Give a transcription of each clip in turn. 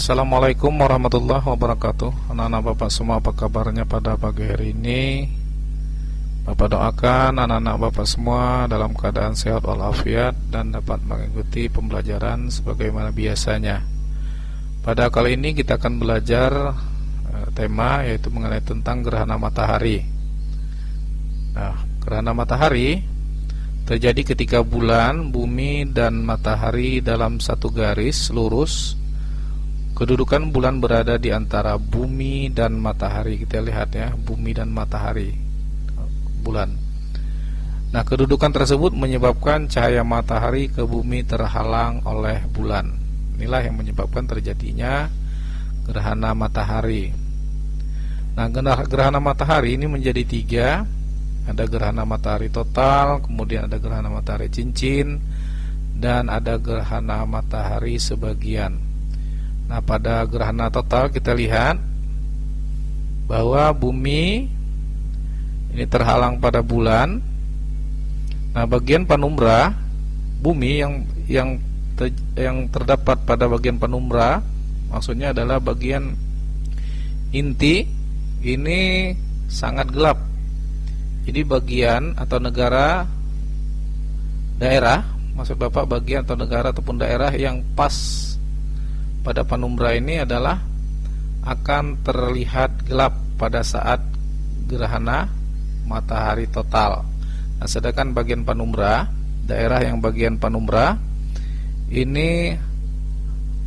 Assalamualaikum warahmatullahi wabarakatuh. Anak-anak Bapak semua, apa kabarnya pada pagi hari ini? Bapak doakan anak-anak Bapak semua dalam keadaan sehat walafiat dan dapat mengikuti pembelajaran sebagaimana biasanya. Pada kali ini kita akan belajar tema yaitu mengenai tentang gerhana matahari. Nah, gerhana matahari terjadi ketika bulan, bumi, dan matahari dalam satu garis lurus. Kedudukan bulan berada di antara bumi dan matahari. Kita lihat ya, bumi dan matahari, bulan. Nah, kedudukan tersebut menyebabkan cahaya matahari ke bumi terhalang oleh bulan. Inilah yang menyebabkan terjadinya gerhana matahari. Nah, gerhana matahari ini menjadi tiga. Ada gerhana matahari total, kemudian ada gerhana matahari cincin, dan ada gerhana matahari sebagian. Nah, pada gerhana total kita lihat bahwa bumi ini terhalang pada bulan. Nah, bagian penumbra bumi yang terdapat pada bagian penumbra, maksudnya adalah bagian inti, ini sangat gelap. Jadi bagian atau negara, daerah, maksud Bapak bagian atau negara ataupun daerah yang pas pada penumbra ini adalah akan terlihat gelap pada saat gerhana matahari total. Nah, sedangkan bagian penumbra, daerah yang bagian penumbra ini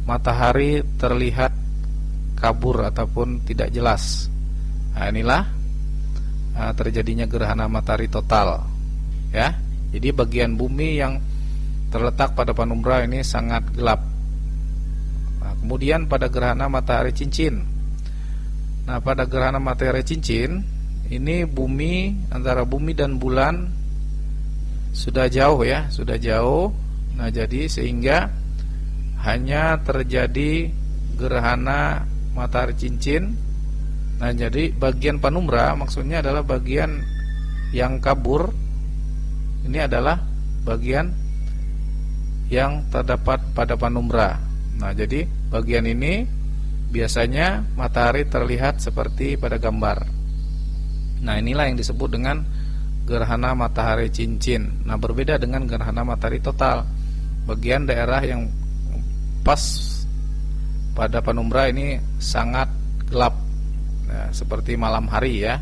matahari terlihat kabur ataupun tidak jelas. Nah, inilah terjadinya gerhana matahari total, ya. Jadi bagian bumi yang terletak pada penumbra ini sangat gelap. Nah, kemudian pada gerhana matahari cincin. Nah, pada gerhana matahari cincin ini bumi, antara bumi dan bulan sudah jauh ya, sudah jauh. Nah, jadi sehingga hanya terjadi gerhana matahari cincin. Nah, jadi bagian penumbra maksudnya adalah bagian yang kabur. Ini adalah bagian yang terdapat pada penumbra. Nah, jadi bagian ini biasanya matahari terlihat seperti pada gambar. Nah, inilah yang disebut dengan gerhana matahari cincin. Nah, berbeda dengan gerhana matahari total. Bagian daerah yang pas pada penumbra ini sangat gelap. Nah, seperti malam hari ya.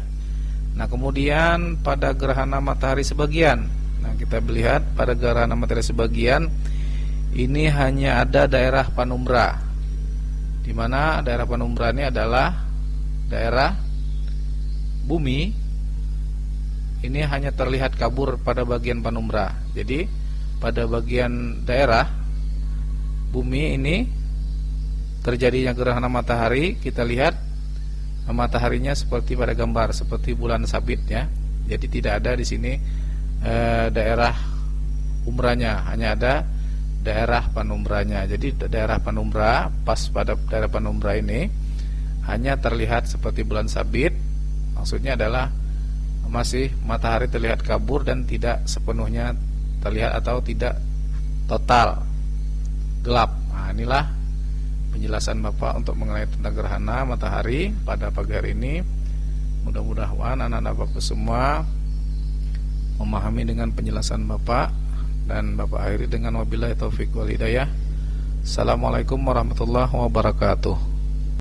Nah, kemudian pada gerhana matahari sebagian. Nah, kita lihat pada gerhana matahari sebagian ini hanya ada daerah penumbra, di mana daerah penumbra ini adalah daerah bumi. Ini hanya terlihat kabur pada bagian penumbra. Jadi pada bagian daerah bumi ini terjadinya gerhana matahari, kita lihat mataharinya seperti pada gambar, seperti bulan sabit ya. Jadi tidak ada di sini daerah umranya, hanya ada daerah penumbranya. Jadi daerah penumbra, pas pada daerah penumbra ini hanya terlihat seperti bulan sabit. Maksudnya adalah masih matahari terlihat kabur dan tidak sepenuhnya terlihat atau tidak total gelap. Nah, inilah penjelasan Bapak untuk mengenai tentang gerhana matahari pada pagi hari ini. Mudah-mudahan anak-anak Bapak semua memahami dengan penjelasan Bapak, dan Bapak akhiri dengan wabillahi taufik wal hidayah. Assalamualaikum warahmatullahi wabarakatuh.